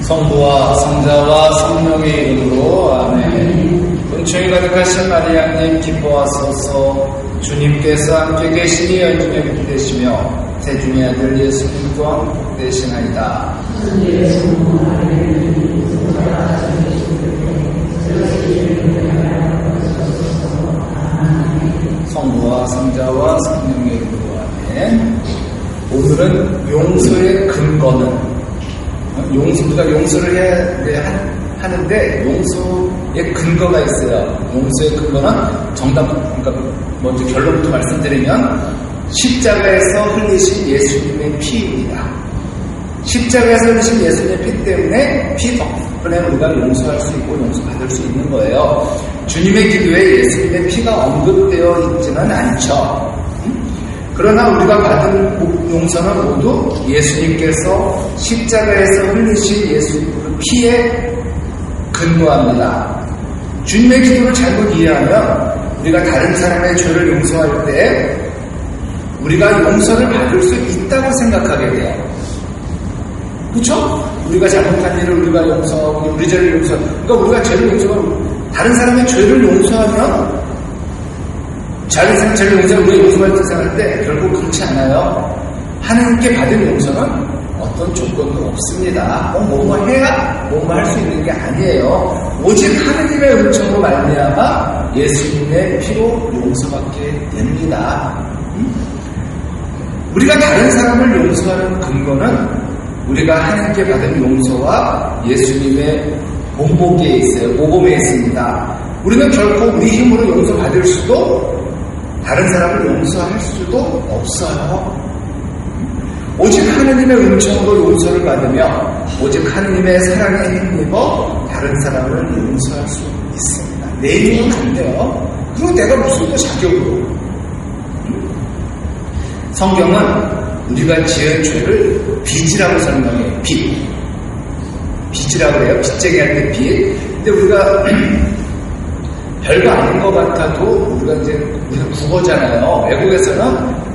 성부와 성자와 성령의 이름으로 아멘. 은총이 가득하신 마리아님 기뻐하소서. 주님께서 함께 계시니 연중에 복되시며 태중의 아들 예수님 또한 복되시나이다. 성부와 성자와 성령의 이름으로 아멘. 오늘은 용서의 근거는 우리가 용서를 해야 하는데 용서의 근거가 있어요. 용서의 근거는 그러니까 먼저 결론부터 말씀드리면 십자가에서 흘리신 예수님의 피입니다. 십자가에서 흘리신 예수님의 피 때문에 피 덕분에 우리가 용서할 수 있고 용서받을 수 있는 거예요. 주님의 기도에 예수님의 피가 언급되어 있지는 않죠. 그러나 우리가 받은 용서는 모두 예수님께서 십자가에서 흘리신 예수님의 피에 근거합니다. 주님의 기도를 잘못 이해하면 우리가 다른 사람의 죄를 용서할 때 우리가 용서를 받을 수 있다고 생각하게 돼요. 그렇죠? 우리가 잘못한 일을 우리가 용서하고 우리 죄를 용서하고 그러니까 우리가 죄를 용서하고 다른 사람의 죄를 용서하면 자기 죄를 용서하고 우리가 용서받을 생각할 때 결국 그렇지 않아요. 하나님께 받은 용서는 어떤 조건도 없습니다. 뭐뭐 해야 뭐뭐 할 수 있는 게 아니에요. 오직 하나님의 은총으로 말미암아 예수님의 피로 용서받게 됩니다. 우리가 다른 사람을 용서하는 근거는 우리가 하나님께 받은 용서와 예수님의 본보기에 있어요. 모범에 있습니다. 우리는 결코 우리 힘으로 용서받을 수도 다른 사람을 용서할 수도 없어요. 오직 하나님의 은총으로 용서를 받으며 오직 하나님의 사랑에 힘입어 다른 사람을 용서할 수 있습니다. 내 힘은 안 돼요. 그리고 내가 무슨 또 자격으로. 성경은 우리가 지은 죄를 빚이라고 설명해요. 빚이라고 해요. 빚쟁이 할 때 빚. 근데 우리가 별거 아닌 것 같아도 우리가 국어잖아요. 외국에서는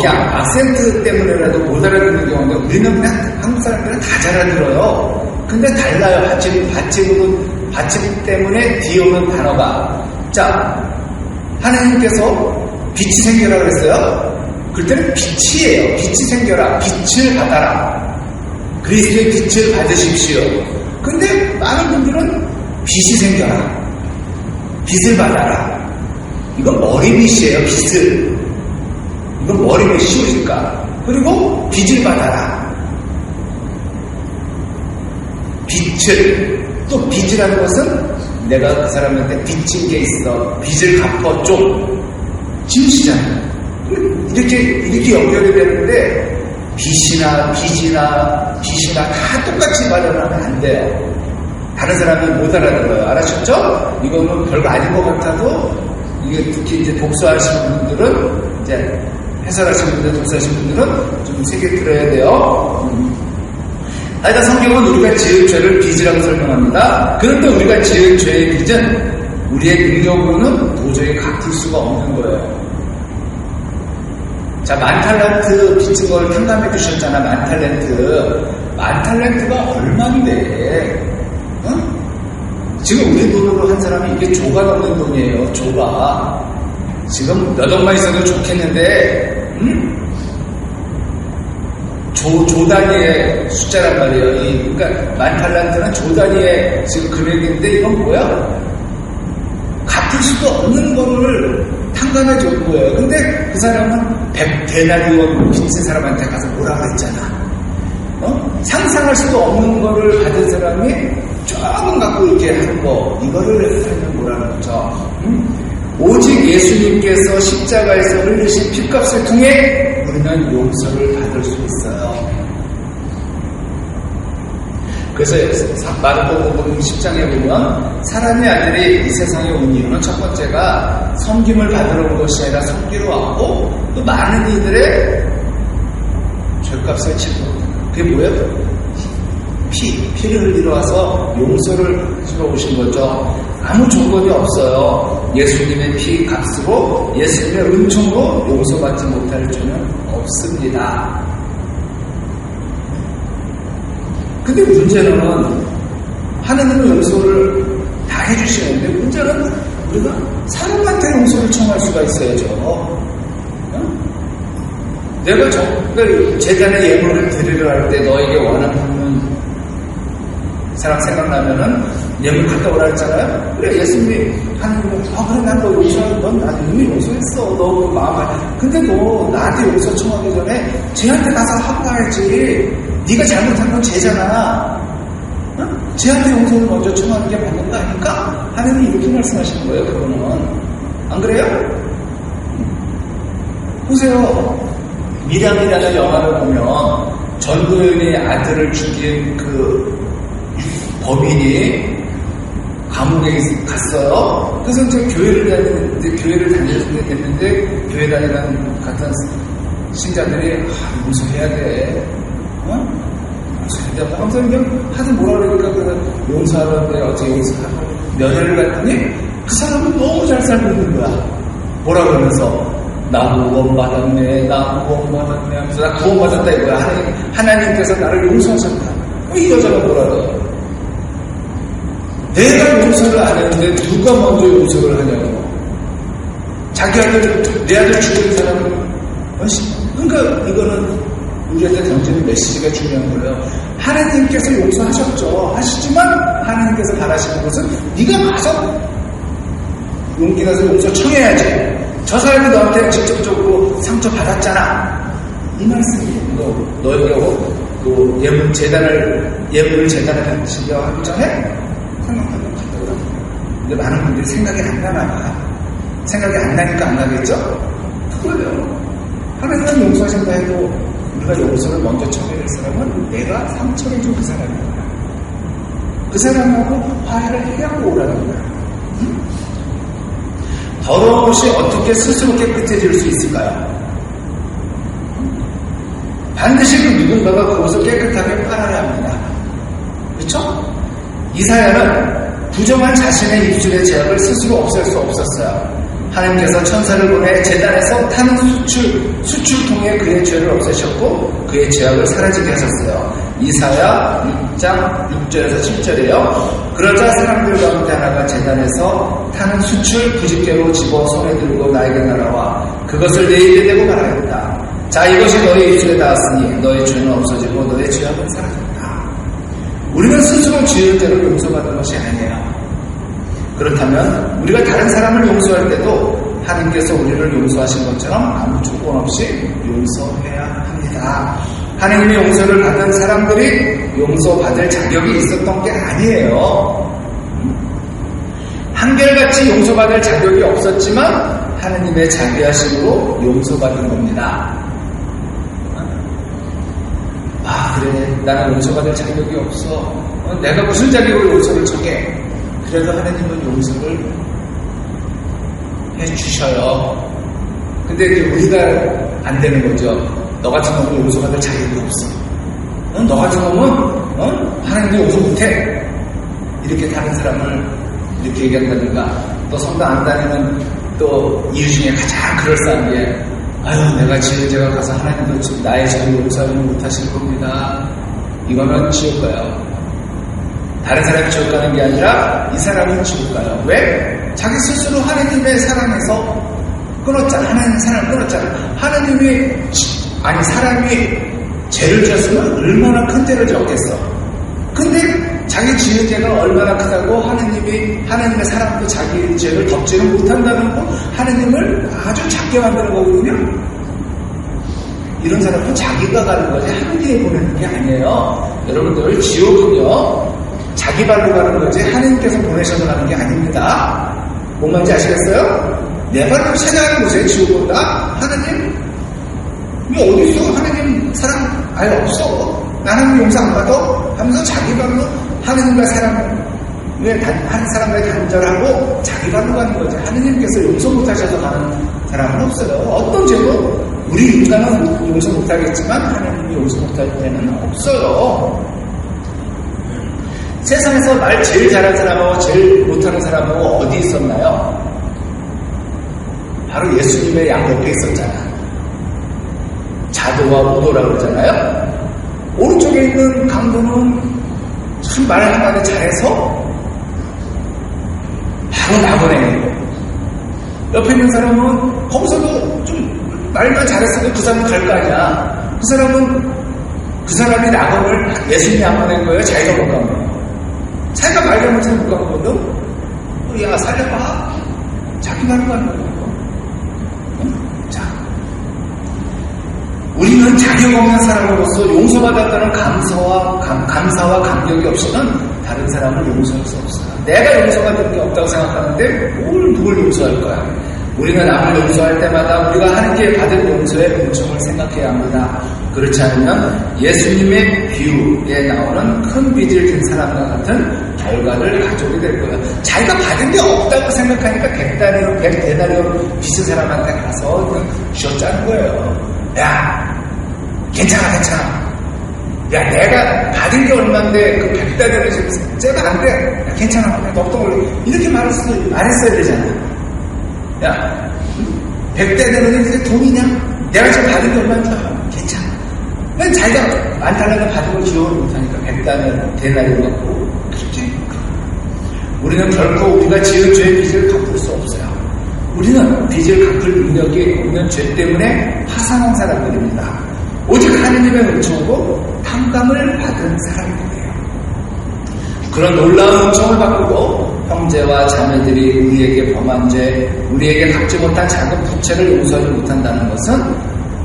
악센트 때문에라도 못 알아듣는 경우인데 우리는 그냥 한국 사람들은 다 잘 알아들어요. 근데 달라요. 받침 때문에 뒤에 오는 단어가. 자, 하나님께서 빛이 생겨라 그랬어요. 그럴 때는 빛이에요. 빛이 생겨라. 빛을 받아라. 그리스도의 빛을 받으십시오. 근데 많은 분들은 빛이 생겨라. 빛을 받아라. 이건 머리빗이에요. 빛을. 이건 머리빗 씌우니까. 그리고 빛을 받아라. 빛을. 또 빚이라는 것은 내가 그 사람한테 빚진 게 있어. 빚을 갚어 좀. 지우시잖아요. 이렇게 연결이 되는데 빚이나 다 똑같이 마련하면 안 돼요. 다른 사람이 못 알아들어요. 알아셨죠? 이거는 별거 아닌 것 같아도 이게 특히 이제 독서하시는 분들은 이제 해설하시는 분들, 독서하시는 분들은 좀 세게 들어야 돼요. 하여간 성경은 우리가 지은 죄를 빚이라고 설명합니다. 그런데 우리가 지은 죄의 빚은 우리의 능력으로는 도저히 갚을 수가 없는 거예요. 자, 10,000달란트 빚진 걸 탕감해 주셨잖아. 10,000달란트. 10,000달란트가 얼만데? 응? 지금 우리 돈으로 한 사람이 이게 조가 넘는 돈이에요. 조가. 지금 몇 억만 있어도 좋겠는데, 응? 조 단위의 숫자란 말이에요. 그러니까 10,000달란트는 조 단위의 지금 금액인데 이건 뭐야? 갚을 수도 없는 거를 탕감해 준 거예요. 근데 그 사람은 100데나리온 빚진 사람한테 가서 뭐라 그랬잖아. 상상할 수도 없는 거를 받은 사람이 조금 갖고 이렇게 하는 거, 이거를 하면 뭐라 그러죠? 오직 예수님께서 십자가에서 흘리신 피값을 통해 우리는 용서를 받을 수 있어요. 그래서 마르코복음 10장에 보면 사람의 아들이 이 세상에 온 이유는 첫 번째가 섬김을 받으러 온 것이 아니라 섬기러 왔고 또 많은 이들의 죄값을 치고 그게 뭐예요? 피를 흘리러 와서 용서를 하시러 오신 거죠. 아무 조건이 없어요. 예수님의 피 값으로 예수님의 은총으로 용서받지 못할 죄는 없습니다. 근데 문제는 하나님은 용서를 다 해주시는데 문제는 우리가 사람한테 용서를 청할 수가 있어야죠. 내가 그러니까 재단에 예물을 드리려 할 때 너에게 원하는 사람 생각나면은 예물 갖다 오라 했잖아요. 그래, 예수님이 하나님은 그래, 난 너 용서하고 넌 나한테 이미 용서했어. 너 그 마음. 근데 너 나한테 용서 청하기 전에 쟤한테 가서 하고 가야지. 네가 잘못한 건 쟤잖아. 쟤한테 용서를 먼저 청하는 게 맞는 거 아닐까? 하나님이 이렇게 말씀하시는 거예요. 그거는 안 그래요? 보세요. 미량이라는 영화를 보면 전도연의 아들을 죽인 그 범인이 감옥에 갔어요. 그래서 이제 교회를 다니게 됐는데 교회 다니는 같은 신자들이 용서해야 돼. 용서해야 돼. 항상 그냥 하든 뭐라 그러니까 용서하는데 어째 용서하고 면회를 갔더니 그 사람은 너무 잘 살고 있는 거야. 뭐라 그러면서 나 구원받았네 하면서 나 구원받았다 이거야. 하나님께서 나를 용서하셨다. 이 여자가 뭐라 그래요? 내가 용서를 안 했는데 누가 먼저 용서를 하냐고. 자기 아들, 내 아들 죽인 사람은 그러니까 이거는 우리한테 던지는 메시지가 중요한 거예요. 하나님께서 용서하셨죠. 하시지만 하나님께서 바라시는 것은 네가 가서 용기 나서 용서 청해야지. 저 사람이 너한테 직접적으로 상처받았잖아. 이 말씀이에요. 너에게 그 예물을 재단에 바치려 하기 전에 생각하면 간다고. 근데 많은 분들이 생각이 안 나나 봐. 생각이 안 나니까 안 나겠죠? 그거예요. 하나님은 용서하신다 해도 우리가 용서를 먼저 청해야 될 사람은 내가 상처를 준 그 사람이야. 그 사람하고 화해를 해야고 오라는 거야. 더러운 것이 어떻게 스스로 깨끗해질 수 있을까요? 반드시 그 누군가가 그것을 깨끗하게 빨아야 합니다. 그렇죠? 이사야는 부정한 자신의 입술의 죄악을 스스로 없앨 수 없었어요. 하나님께서 천사를 보내 제단에서 타는 수출통에 그의 죄를 없애셨고 그의 죄악을 사라지게 하셨어요. 이사야 6장 6절에서 7절이에요. 그러자 사람들 가운데 하나가 제단에서 타는 수출 부집개로 집어 손에 들고 나에게 날아와 그것을 내 입에 대고 말하였다. 자, 이것이 너의 입술에 닿았으니 너의 죄는 없어지고 너의 죄악은 사라졌다. 우리는 스스로 지은 죄를 용서받는 것이 아니에요. 그렇다면 우리가 다른 사람을 용서할 때도 하나님께서 우리를 용서하신 것처럼 아무 조건 없이 용서해야 합니다. 하나님의 용서를 받은 사람들이 용서받을 자격이 있었던 게 아니에요. 한결같이 용서받을 자격이 없었지만 하나님의 자비하심으로 용서받은 겁니다. 그래, 나는 용서받을 자격이 없어. 내가 무슨 자격으로 용서를 청해? 그래도 하나님은 용서를 해주셔요. 근데 이제 우리가 안 되는 거죠. 너 같은 놈은 용서받을 자격이 없어. 너 같은 놈은 하나님이 용서 못해. 이렇게 다른 사람을 이렇게 얘기한다든가, 또 성당 안 다니는 또 이유 중에 가장 그럴싸한 게 내가 지은 죄가 가서 하나님도 지금 나의 죄를 용서하지 못하실 겁니다. 이거는 지옥 가요. 다른 사람이 지옥 가는 게 아니라 이 사람은 지옥 가요. 왜? 자기 스스로 하나님의 사랑에서 끊었잖아. 하나님의 사랑을 끊었잖아. 사람이 죄를 지었으면 얼마나 큰 죄를 지었겠어. 근데 자기 지은 죄가 얼마나 크다고 하나님의 사랑도 자기 죄를 덮지는 못한다는 거, 하나님을 아주 작게 만드는 거거든요. 이런 사람은 자기가 가는 거지 하나님이 보내는 게 아니에요. 여러분들, 지옥은요 자기 발로 가는 거지 하나님께서 보내셔서 가는 게 아닙니다. 뭔 말인지 아시겠어요? 내 발로 찾아가는 곳에 지옥 온다? 하나님? 이게 어딨어? 하나님 사랑 아예 없어. 하나님 용서 안 받아? 하면서 자기 발로 하나님과 한 사람과의 단절하고 자기 발로 가는 거지. 하나님께서 용서 못하셔서 가는 사람은 없어요. 어떤 죄도 우리 인간은 용서 못하겠지만 하나님이 용서 못할 때는 없어요. 세상에서 말 제일 잘하는 사람하고 제일 못하는 사람하고 어디 있었나요? 바로 예수님의 양옆에 있었잖아. 자도와 우도라고 그러잖아요. 오른쪽에 있는 강도는 참 말 한마디 잘해서 바로 나보내는 거. 옆에 있는 사람은 거기서도 좀 말만 잘했어도 그 사람은 갈 거 아니야. 그 사람이 낙원을 예수님이 안 보낸 거예요? 자기가 못 간 거예요? 자기가 말 잘못해서 못 간 거거든? 야, 살려봐. 자기 말을 가는 거예요. 자, 우리는 자격 없는 사람으로서 용서받았다는 감사와 감격이 없이는 다른 사람을 용서할 수 없어요. 내가 용서받을 게 없다고 생각하는데 누굴 용서할 거야? 우리는 남을 용서할 때마다 우리가 하나님께 받은 용서의 은총을 생각해야 합니다. 그렇지 않으면 예수님의 비유에 나오는 큰 빚을 진 사람과 같은 결과를 가져오게 될 거예요. 자기가 받은 게 없다고 생각하니까 100데나리온 빚진 사람한테 가서 그냥 쥐어짜는 거예요. 야, 괜찮아. 야, 내가 받은 게 얼만데 그 100데나리온 지금 쟤가 안 돼. 야, 괜찮아. 그냥 넉넉 올려. 이렇게 말했어야 되잖아. 야, 100데나리온이 이제 돈이냐? 내가 지금 받은 게 얼마인 줄 알아? 괜찮아. 난 자기가 많다는 받은 걸 기억을 못하니까 100데나리온 갖고 그렇지? 우리는 결코 우리가 지은 죄의 빚을 갚을 수 없어요. 우리는 빚을 갚을 능력이 없는 죄 때문에 파산한 사람들입니다. 오직 하느님의 은총으로 탕감을 받은 사람들이에요. 그런 놀라운 은총을 받고 형제와 자매들이 우리에게 범한 죄, 우리에게 갚지 못한 작은 부채를 용서하지 못한다는 것은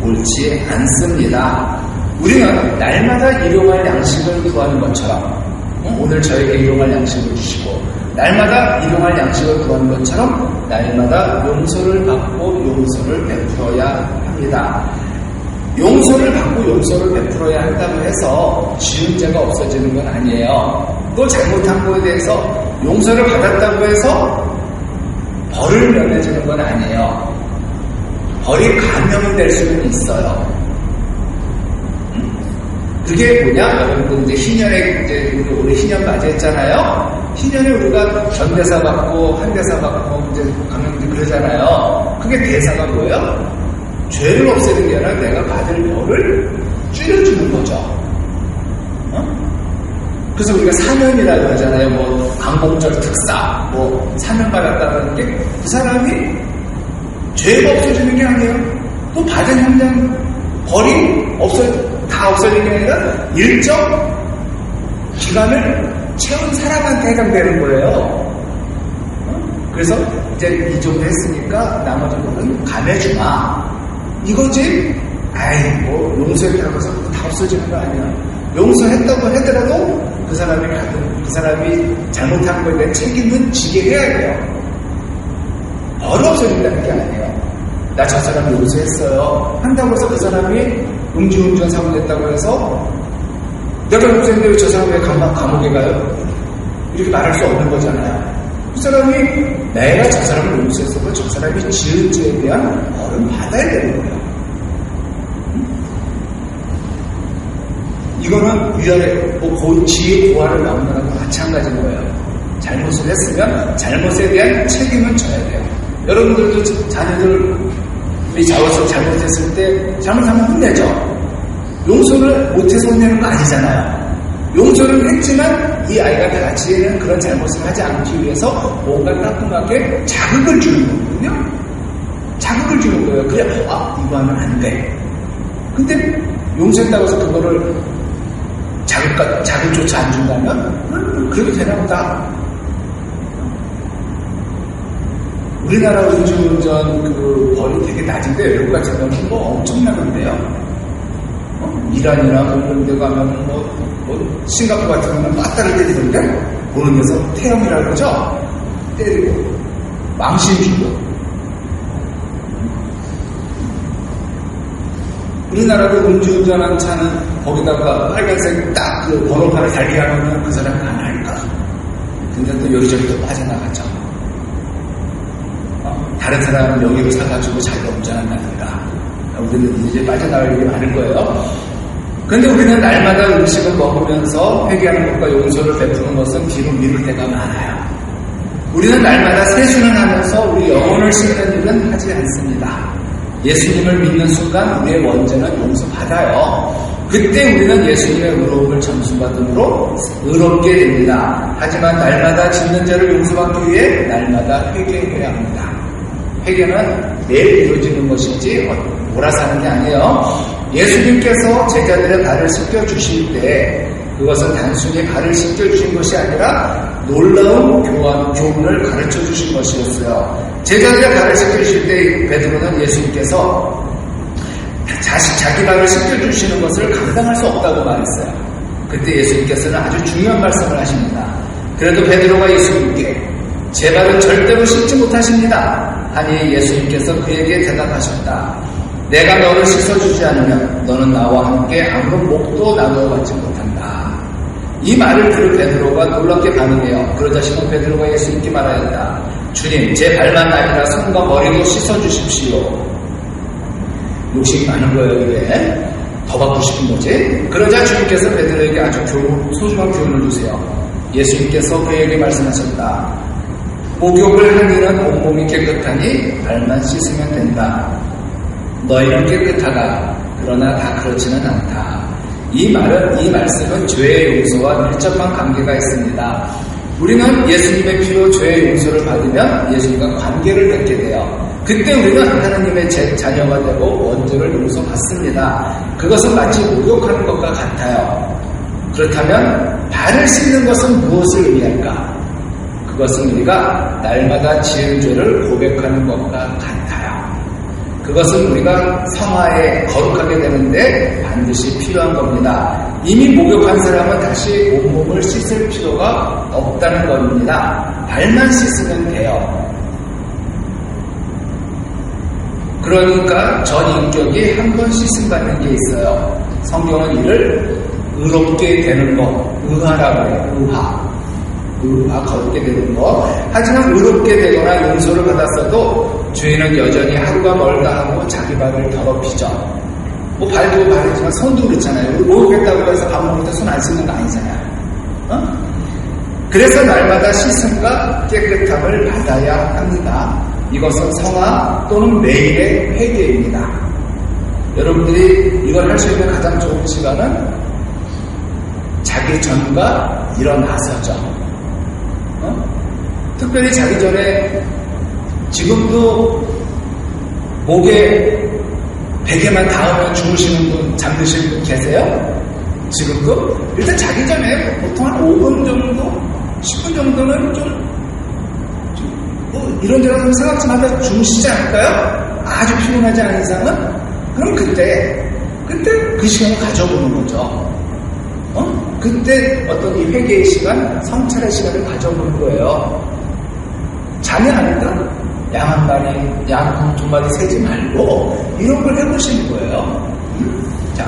옳지 않습니다. 우리는 날마다 일용할 양식을 구하는 것처럼 오늘 저에게 일용할 양식을 주시고 날마다 일용할 양식을 구하는 것처럼 날마다 용서를 받고 용서를 베풀어야 합니다. 용서를 받고 용서를 베풀어야 한다고 해서 지은 죄가 없어지는 건 아니에요. 또 잘못한 거에 대해서 용서를 받았다고 해서 벌을 면해주는 건 아니에요. 벌이 감형이 될 수는 있어요. 그게 뭐냐? 여러분들 이제 희년에 이제 우리 희년 맞이했잖아요. 희년에 우리가 전대사 받고 한대사 받고 이제 가면 그러잖아요. 그게 대사가 뭐예요? 죄를 없애는 게 아니라 내가 받을 벌을 줄여주는 거죠. 그래서 우리가 사면이라고 하잖아요. 뭐 광복절 특사, 뭐 사면 받았다는 게 그 사람이 죄가 없어지는 게 아니에요. 또 받은 현장 벌이 다 없어지는 게 아니라 일정 기간을 채운 사람한테 해당되는 거예요. 그래서 이제 이 정도 했으니까 나머지 부분은 감해주마. 이거지? 뭐 용서했다고 해서 다 없어지는 거 아니야. 용서했다고 하더라도 그 사람이 잘못한 거에 대한 책임은 지게 해야 돼요. 벌 없어진다는 게 아니에요. 나 저 사람 용서했어요. 한다고 해서 그 사람이 음주운전 사고 냈다고 해서 내가 용서했는데 왜 저 사람이 감옥에 가요? 이렇게 말할 수 없는 거잖아요. 그 사람이 내가 저 사람을 용서했어도 저 사람이 지은 죄에 대한 벌은 받아야 되는 거예요. 이거는 위아래 지혜 고하를 나오는 거랑 마찬가지인 거예요. 잘못을 했으면 잘못에 대한 책임은 져야 돼요. 여러분들도 자녀들이 잘못했을 때 잘못하면 혼내죠. 용서를 못해서 혼내는 거 아니잖아요. 용서를 했지만 이 아이가 다시는 그런 잘못을 하지 않기 위해서 뭔가 따끔하게 자극을 주는 거거든요. 자극을 주는 거예요. 그래, 이거 하면 안 돼. 근데 용서했다고 해서 그거를 자극조차 안 준다면 그래도 되나 보다. 우리나라 음주운전 그 벌이 되게 낮은데 외국 같은 경우는 뭐 엄청나던데요. 이란이나 이런 데 가면 뭐 싱가포르 같은 경우는 빠따를 때리던데 보는 데서 태형이라고 그러죠. 때리고 망신 주고. 우리나라도 음주운전한 차는 거기다가 빨간색 딱 그 번호판을 달게 하면 그 사람이 안 할까? 근데 또 여기저기 또 빠져나가죠. 다른 사람은 여기로 사가지고 자기가 운전한답니다. 우리는 이제 빠져나갈 일이 많을 거예요. 그런데 우리는 날마다 음식을 먹으면서 회개하는 것과 용서를 베푸는 것은 뒤로 미룰 때가 많아요. 우리는 날마다 세수는 하면서 우리 영혼을 씻는 일은 하지 않습니다. 예수님을 믿는 순간 우리의 원죄는 용서받아요. 그때 우리는 예수님의 의로움을 점수받음으로 의롭게 됩니다. 하지만 날마다 짓는 죄를 용서받기 위해 날마다 회개해야 합니다. 회개는 매일 이루어지는 것이지 몰아서 하는 게 아니에요. 예수님께서 제자들의 발을 씻겨주실 때 그것은 단순히 발을 씻겨주신 것이 아니라 놀라운 교훈을 가르쳐주신 것이었어요. 제자들의 발을 씻겨주실 때 베드로는 예수님께서 자기 발을 씻겨주시는 것을 감당할 수 없다고 말했어요. 그때 예수님께서는 아주 중요한 말씀을 하십니다. 그래도 베드로가 예수님께 제 발은 절대로 씻지 못하십니다 하니 예수님께서 그에게 대답하셨다. 내가 너를 씻어주지 않으면 너는 나와 함께 아무런 목도 나누어 받지 못한다. 이 말을 들은 베드로가 놀랍게 반응해요. 그러자 시몬 베드로가 예수님께 말하였다. 주님, 제 발만 아니라 손과 머리도 씻어주십시오. 욕심이 많은 거예요, 이게. 더 받고 싶은 거지. 그러자 주님께서 베드로에게 아주 소중한 교훈을 주세요. 예수님께서 그에게 말씀하셨다. 목욕을 한 이는 온몸이 깨끗하니 발만 씻으면 된다. 너희는 깨끗하다. 그러나 다 그렇지는 않다. 이 말씀은 죄의 용서와 밀접한 관계가 있습니다. 우리는 예수님의 피로 죄의 용서를 받으면 예수님과 관계를 맺게 돼요. 그때 우리는 하나님의 자녀가 되고 원죄를 용서받습니다. 그것은 마치 목욕하는 것과 같아요. 그렇다면 발을 씻는 것은 무엇을 의미할까? 그것은 우리가 날마다 지은 죄를 고백하는 것과 같아요. 그것은 우리가 성화에 거룩하게 되는데 반드시 필요한 겁니다. 이미 목욕한 사람은 다시 온몸을 씻을 필요가 없다는 겁니다. 발만 씻으면 돼요. 그러니까 전 인격이 한 번 씻음 받는 게 있어요. 성경은 이를 의롭게 되는 것, 의하라고 해요. 의화, 거룩게 되는 것. 하지만 의롭게 되거나 용서를 받았어도 죄인은 여전히 하루가 멀다 하고 자기 발을 더럽히죠. 뭐 발도 발이지만 손도 그렇잖아요. 목욕했다고 해서 밥 먹을 때 손 안 씻는 거 아니잖아요. 그래서 날마다 씻음과 깨끗함을 받아야 합니다. 이것은 성화 또는 매일의 회개입니다. 여러분들이 이걸 할 수 있는 가장 좋은 시간은 자기 전과 일어나서죠. 특별히 자기 전에 지금도 목에 베개만 닿으면 주무시는 분, 잠드실 분 계세요? 지금도? 일단 자기 전에 보통 한 5분 정도, 10분 정도는 이런저런 생각 좀 하다 주무시지 않을까요? 아주 피곤하지 않은 이상은? 그럼 그때 그 시간을 가져보는 거죠. 그때 어떤 이 회개의 시간, 성찰의 시간을 가져보는 거예요. 자녀 아닌가? 양 두 마리 세지 말고 이런 걸 해보시는 거예요. 자,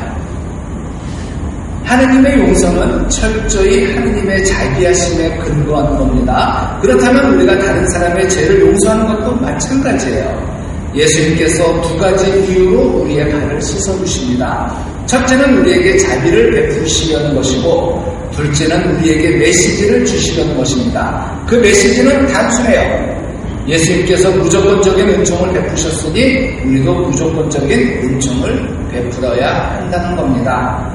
하느님의 용서는 철저히 하느님의 자비하심에 근거한 겁니다. 그렇다면 우리가 다른 사람의 죄를 용서하는 것도 마찬가지예요. 예수님께서 두 가지 이유로 우리의 발을 씻어주십니다. 첫째는 우리에게 자비를 베푸시려는 것이고 둘째는 우리에게 메시지를 주시려는 것입니다. 그 메시지는 단순해요. 예수님께서 무조건적인 은총을 베푸셨으니 우리도 무조건적인 은총을 베풀어야 한다는 겁니다.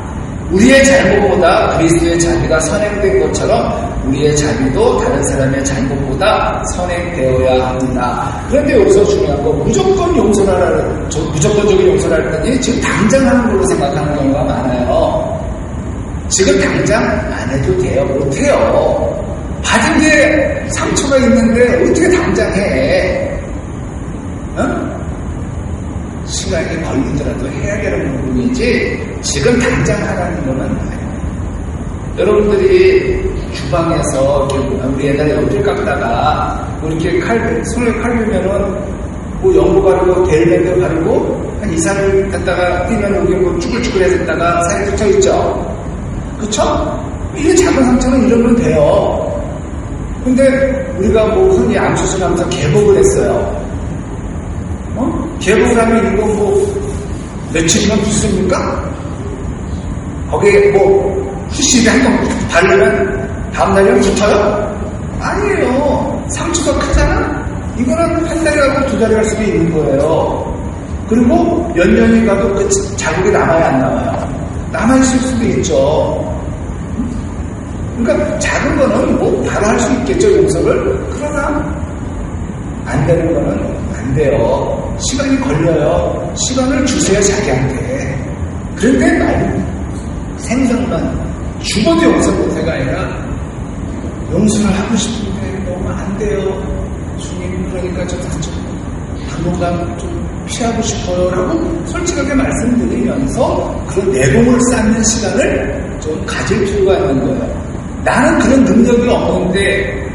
우리의 잘못보다 그리스도의 자비가 선행된 것처럼 우리의 자비도 다른 사람의 잘못보다 선행되어야 합니다. 그런데 여기서 중요한 건 무조건적인 용서를 했더니 지금 당장 하는 걸로 생각하는 경우가 많아요. 지금 당장 안 해도 돼요. 못해요. 받은 게 상처가 있는데 어떻게 당장 해? 시간이 걸리더라도 해야 되는 부분이지 지금 당장 하라는 건 아니에요. 여러분들이 주방에서 우리 옛날에 연필 깎다가 이렇게 손에 칼 들면은 뭐 연고 바르고 델밴드 바르고 한 2, 3일 갔다가 뛰면 여기 뭐 쭈글쭈글해졌다가 살이 붙어있죠. 그쵸? 이게 작은 상처는 이러면 돼요. 근데 우리가 뭐 흔히 암 수술하면서 개복을 했어요. 개복을 하면 이거 뭐 며칠이면 붙습니까? 거기에 뭐 후시리 한번 바르면 다음날이면 붙어요? 아니에요. 상처가 크잖아? 이거는 한 달이 가고 두 달이 갈 수도 있는 거예요. 그리고 몇 년이 가도 그 자국이 남아요, 안 남아요? 남아있을 수도 있죠. 그러니까 작은 거는 뭐 바로 할 수 있겠죠, 용서를. 그러나 안 되는 거는 안 돼요. 시간이 걸려요. 시간을 주세요, 자기한테. 그런데 말 생각만 죽어도 용서 못해가 아니라 용서를 하고 싶은데 너무 안 돼요. 주님, 그러니까 좀 당분간 좀 피하고 싶어요 라고 솔직하게 말씀드리면서 그 내공을 쌓는 시간을 좀 가질 필요가 있는 거예요. 나는 그런 능력이 없는데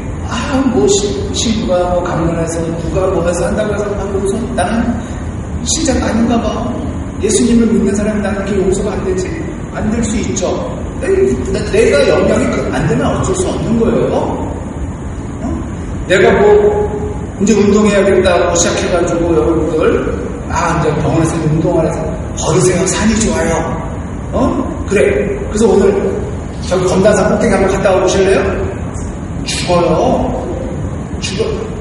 뭐 신부가 뭐 강론해서 누가 뭐 해서 한다고 해서 하고서 나는 신자가 아닌가 봐. 예수님을 믿는 사람이 나는 그렇게 용서가 안 되지. 안 될 수 있죠. 내가 영향이 안 되면 어쩔 수 없는 거예요. 내가 뭐 이제 운동해야겠다고 시작해가지고 여러분들 이제 병원에서 운동을 해서 걸으세요. 산이 좋아요. 그래. 그래서 오늘 저기 검단산 꼭대기 한번 갔다 오실래요? 죽어요.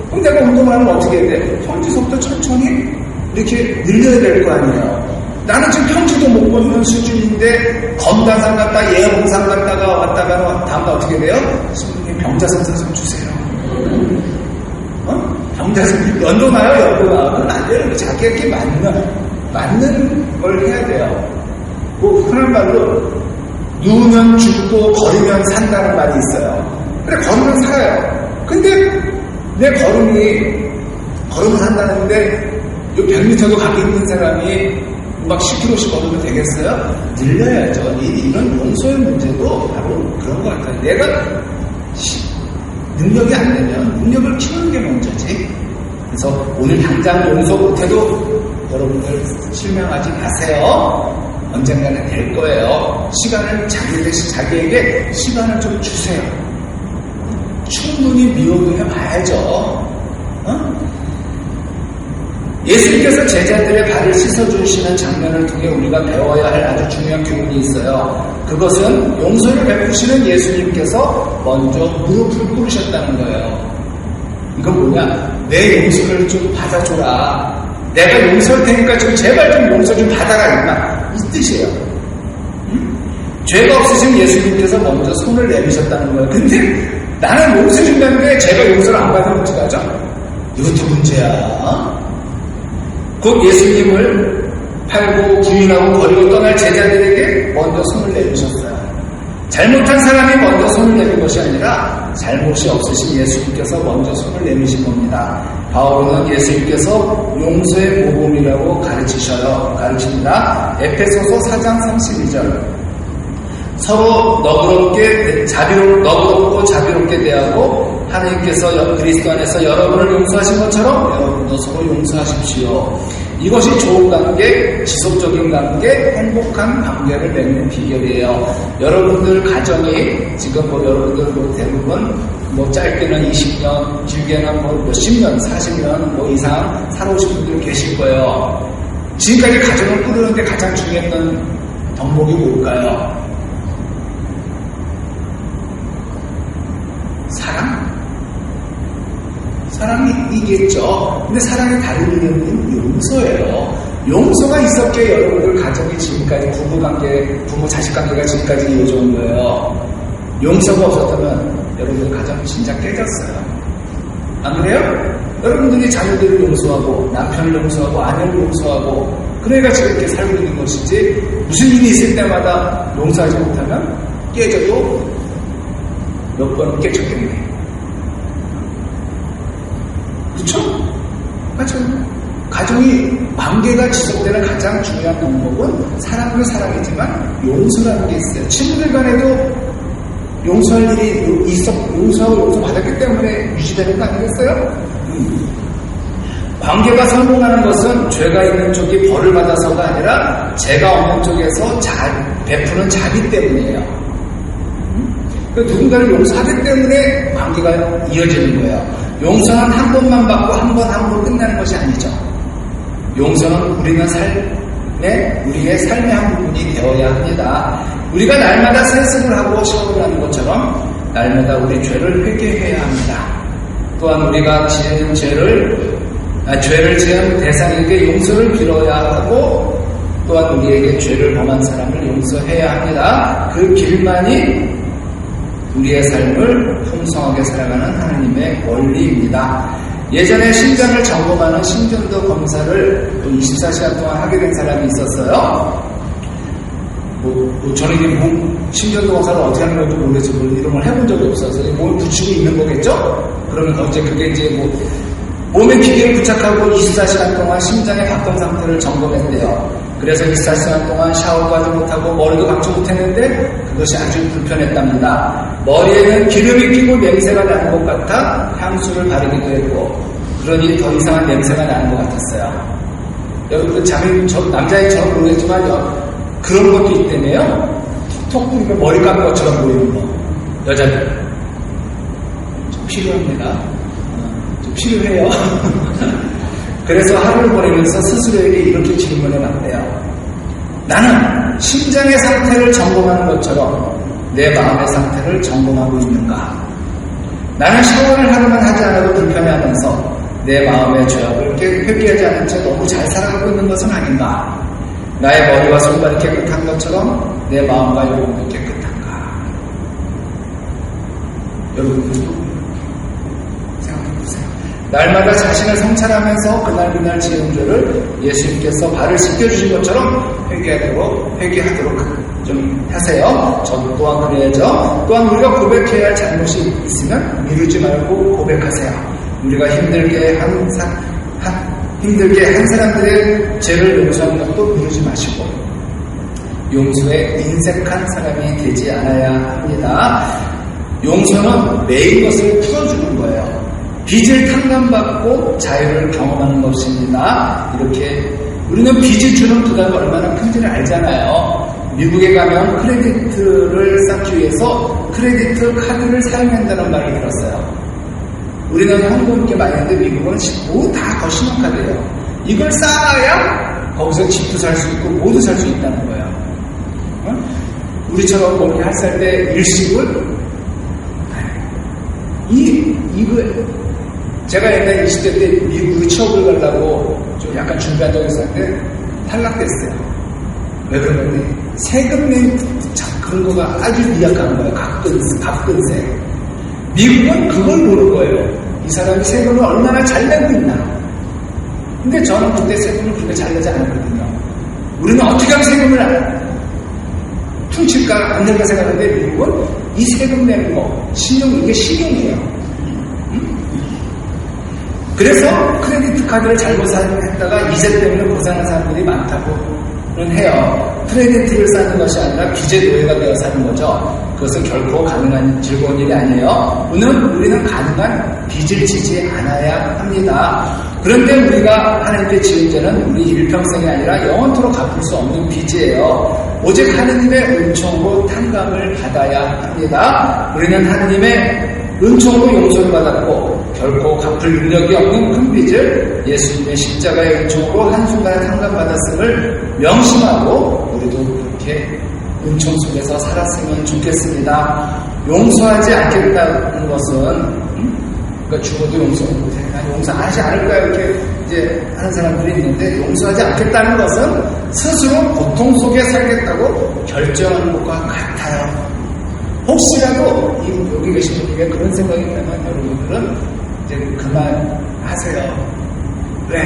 그럼 내가 운동을 하면 어떻게 해야 돼? 평지서부터 천천히 이렇게 늘려야 될 거 아니에요. 나는 지금 평지도 못 걷는 수준인데 검단산 갔다 예봉산 갔다가 왔다가 다음날 어떻게 돼요? 신부님 병자선사 좀 주세요. 병자선 연도나요? 그건 안 돼요. 자기에게 맞는 걸 해야 돼요. 뭐 흔한 말로 누우면 죽고 걸으면 산다는 말이 있어요. 그래, 걸으면 살아요. 근데 내 걸으면 산다는데 100m도 가기 있는 사람이 막 10km씩 걸으면 되겠어요? 늘려야죠. 이런 용서의 문제도 바로 그런 것 같아요. 내가 능력이 안 되면 능력을 키우는 게 먼저지. 그래서 오늘 당장 용서 못해도 여러분들 실망하지 마세요. 언젠가는 될 거예요. 시간을 자기에게 시간을 좀 주세요. 충분히 미워해 봐야죠. 예수님께서 제자들의 발을 씻어주시는 장면을 통해 우리가 배워야 할 아주 중요한 교훈이 있어요. 그것은 용서를 베푸시는 예수님께서 먼저 무릎을 꿇으셨다는 거예요. 이건 뭐냐? 내 용서를 좀 받아줘라. 내가 용서할 테니까 좀 제발 좀 용서 좀 받아라. 임마. 이 뜻이에요. 죄가 없으신 예수님께서 먼저 손을 내미셨다는 거예요. 근데 나는 용서 준다는데 제가 용서를 안 받으면 어떡하죠? 이것도 문제야. 곧 예수님을 팔고 부인하고 버리고 떠날 제자들에게 먼저 손을 내미셨어요. 잘못한 사람이 먼저 손을 내민 것이 아니라 잘못이 없으신 예수님께서 먼저 손을 내미신 겁니다. 바울은 예수님께서 용서의 모범이라고 가르칩니다. 에페소서 4장 32절. 서로 너그럽고 자비롭게 대하고 하나님께서 그리스도 안에서 여러분을 용서하신 것처럼 여러분도 서로 용서하십시오. 이것이 좋은 관계, 지속적인 관계, 행복한 관계를 맺는 비결이에요. 여러분들 가정이 지금 여러분들 대부분 짧게는 20년, 길게는 몇십 년, 40년 이상 살아오신 분들 계실 거예요. 지금까지 가정을 꾸리는데 가장 중요했던 덕목이 뭘까요? 사랑이겠죠. 근데 사랑의 다른 이름은 용서예요. 용서가 있었기에 여러분들 가정이 지금까지 부모 자식 관계가 지금까지 이어져 온 거예요. 용서가 없었다면 여러분들 가정 진짜 깨졌어요. 안 그래요? 여러분들이 자녀들을 용서하고 남편을 용서하고 아내를 용서하고 그러니까 지금 이렇게 살고 있는 것이지 무슨 일이 있을 때마다 용서하지 못하면 깨져도 몇 번 깨졌겠네. 그렇죠? 맞죠? 가정이 관계가 지속되는 가장 중요한 방법은 사랑도 사랑이지만 용서라는 게 있어요. 친구들 간에도 용서할 일이 용서하고 용서받았기 때문에 유지되는 거 아니겠어요? 관계가 성공하는 것은 죄가 있는 쪽이 벌을 받아서가 아니라 죄가 없는 쪽에서 베푸는 자비 때문이에요. 누군가를 용서하기 때문에 관계가 이어지는 거예요. 용서는 한 번만 받고 한 번 끝나는 것이 아니죠. 용서는 우리의 삶의 한 부분이 되어야 합니다. 우리가 날마다 세습을 하고 샤워를 하는 것처럼 날마다 우리 죄를 회개해야 합니다. 또한 우리가 지은 죄를 죄를 지은 대상에게 용서를 빌어야 하고 또한 우리에게 죄를 범한 사람을 용서해야 합니다. 그 길만이 우리의 삶을 풍성하게 살아가는 하나님의 원리입니다. 예전에 심장을 점검하는 심전도 검사를 24시간 동안 하게 된 사람이 있었어요. 저는 이게 심전도 검사를 어떻게 하는 건지 모르겠어요. 이런 걸 해본 적이 없어서 몸을 붙이고 있는 거겠죠? 그러면 어째 그게 이제 몸에 기계를 부착하고 24시간 동안 심장의 박동 상태를 점검했대요. 그래서 24시간 동안 샤워도 하지 못하고 머리도 감지 못했는데 그것이 아주 불편했답니다. 머리에는 기름이 끼고 냄새가 나는 것 같아 향수를 바르기도 했고 그러니 더 이상한 냄새가 나는 것 같았어요. 여러분 남자인 저는 모르겠지만 그런 것도 있다며요. 톡톡 부리면 머리 감은 것처럼 보이는 거. 여자들 좀 필요합니다. 좀 필요해요. 그래서 하루를 보내면서 스스로에게 이렇게 질문해 봤대요. 나는 심장의 상태를 점검하는 것처럼 내 마음의 상태를 점검하고 있는가? 나는 샤워를 하루만 하지 않아도 불편해하면서 내 마음의 죄악을 회개하지 않은 채 너무 잘 살아가고 있는 것은 아닌가? 나의 머리와 손발이 깨끗한 것처럼 내 마음과 영혼도 깨끗한가? 여러분들도 날마다 자신을 성찰하면서 그날 지은 죄를 예수님께서 발을 씻겨주신 것처럼 회개하도록 좀 하세요. 저 또한 그래야죠. 또한 우리가 고백해야 할 잘못이 있으면 미루지 말고 고백하세요. 우리가 힘들게 한 사람들의 죄를 용서하는 것도 미루지 마시고 용서에 인색한 사람이 되지 않아야 합니다. 용서는 매일 것을 풀어주는 거예요. 빚을 탕감받고 자유를 경험하는 것입니다. 이렇게 우리는 빚을 주는 부담이 얼마나 큰지를 알잖아요. 미국에 가면 크레디트를 쌓기 위해서 크레디트 카드를 사용한다는 말을 들었어요. 우리는 한국은 게 많이 있는데 미국은 다 신용카드예요. 이걸 쌓아야 거기서 집도 살 수 있고 모두 살 수 있다는 거예요. 우리처럼 이렇게 할 살 때 일식을 이거 제가 옛날 20대 때 미국에 취업을 가려고 좀 약간 준비한 적이 있었는데 탈락됐어요. 왜 그러냐면 세금 낸 그런 거가 아주 미약한 거예요. 갑근세. 미국은 그걸 모르는 거예요. 이 사람이 세금을 얼마나 잘 내고 있나. 근데 저는 그때 세금을 그렇게 잘 내지 않았거든요. 우리는 어떻게 하면 세금을 퉁칠까 안 낼까 생각하는데 미국은 이 세금 내는 거 이게 신용이에요. 그래서 크레디트 카드를 잘못 사용했다가 이자 때문에 고생하는 사람들이 많다고는 해요. 크레디트를 쌓는 것이 아니라 빚의 노예가 되어 사는 거죠. 그것은 결코 가능한 즐거운 일이 아니에요. 우리는 가능한 빚을 지지 않아야 합니다. 그런데 우리가 하나님께 지은 죄는 우리 일평생이 아니라 영원토록 갚을 수 없는 빚이에요. 오직 하나님의 은총으로 탕감을 받아야 합니다. 우리는 하나님의 은총으로 용서를 받았고 결코 갚을 능력이 없는 큰 빚을 예수님의 십자가의 은총으로 한순간에 탕감받았음을 명심하고 우리도 그렇게 은총 속에서 살았으면 좋겠습니다. 용서하지 않겠다는 것은 그러니까 죽어도 용서 못해. 용서하지 않을 거야 이렇게 이제 하는 사람들이 있는데 용서하지 않겠다는 것은 스스로 고통 속에 살겠다고 결정하는 것과 같아요. 혹시라도 여기 계신 분에게 그런 생각이 있다면 여러분들은 이제 그만하세요. 왜?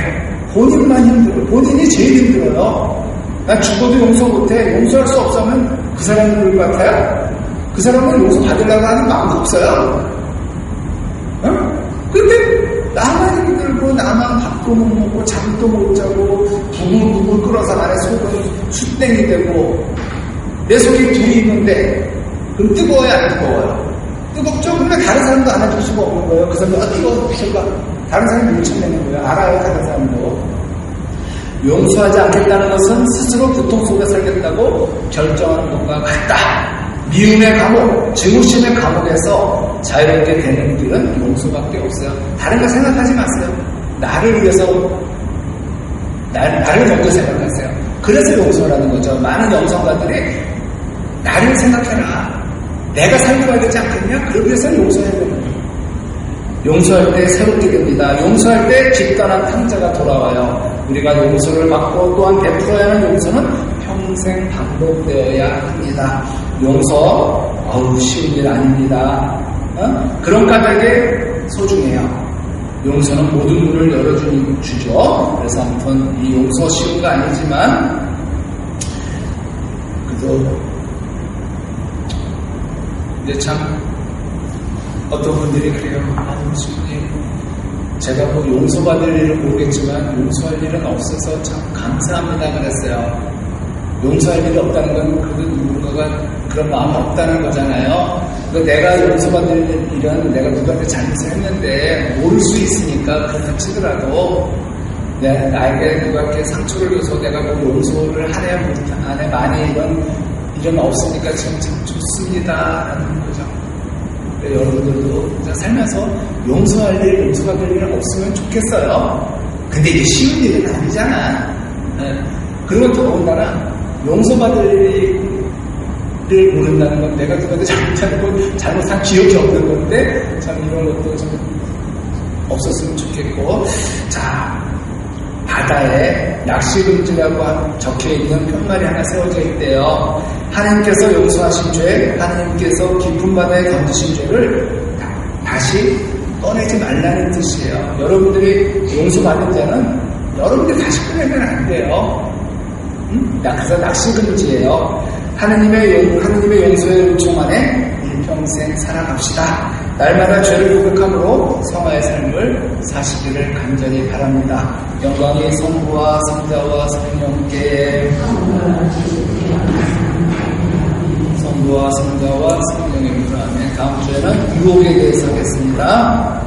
본인만 힘들어요. 본인이 제일 힘들어요. 나 죽어도 용서 못해. 용서할 수 없으면 그 사람이 그럴 것 같아요? 그 사람은 용서 받으려고 하는 마음도 없어요. 근데 나만 힘들고 나만 밥도 못 먹고 잠도 못 자고 부글부글 끓어서 안에 속은 숯땡이 되고 내 속에 둘이 있는데 그럼 뜨거워요? 안 뜨거워요? 뜨겁죠? 근데 다른 사람도 안아줄 수가 없는 거예요. 그 사람도 뜨거워 보실까? 다른 사람이 밀쳐내는 거예요. 알아요, 다른 사람도. 용서하지 않겠다는 것은 스스로 고통 속에 살겠다고 결정하는 것과 같다. 미움의 감옥, 증오심의 감옥에서 자유롭게 되는 길은 용서밖에 없어요. 다른 거 생각하지 마세요. 나를 위해서 나를 먼저 생각하세요. 그래서 용서라는 거죠. 많은 영성가들이 나를 생각해라. 내가 살고 가야 되지 않겠냐? 그러기 위해서는 용서해야 되는 거예요. 용서할 때 새롭게 됩니다. 용서할 때 집단한 탕자가 돌아와요. 우리가 용서를 받고 또한 베풀어야 하는 용서는 평생 반복되어야 합니다. 용서, 쉬운 일 아닙니다. 그런 까닭에 소중해요. 용서는 모든 문을 열어주죠. 그래서 아무튼 이 용서 쉬운 거 아니지만 그래도 이제 참 어떤 분들이 그래요. 교수님, 제가 뭐 용서받을 일은 모르겠지만 용서할 일은 없어서 참 감사합니다 그랬어요. 용서할 일이 없다는 건 그래도 누군가가 그런 마음이 없다는 거잖아요. 내가 용서받을 일은 내가 누구한테 잘못을 했는데 모를 수 있으니까 그렇다 치더라도 나에게 누가 이렇게 상처를 줘서 내가 뭐 용서를 안 해 많이 이런 일은 없으니까 지금 참 좋습니다 라는 거죠. 여러분들도 살면서 용서할 일, 용서받을 일은 없으면 좋겠어요. 근데 이게 쉬운 일은 아니잖아. 그리고 더군다나 용서받을 일을 모른다는 건 내가 누구한테 잘못하는 건 잘못한 기억이 없는 건데 참 이런 것도 좀 없었으면 좋겠고. 자, 바다에 낚시금지라고 적혀있는 편말이 하나 세워져 있대요. 하나님께서 용서하신 죄, 하나님께서 깊은 바다에 던지신 죄를 다시 꺼내지 말라는 뜻이에요. 여러분들이 용서받은 자는 여러분들이 다시 꺼내면 안 돼요. 그래서 낚시금지예요. 하느님의 용서의 은총 안에 일평생 살아갑시다. 날마다 죄를 고백함으로 성화의 삶을 사시기를 간절히 바랍니다. 영광이 성부와 성자와 성령께 성부와 성자와 성령의 이름으로 아멘. 다음 주에는 유혹에 대해서 하겠습니다.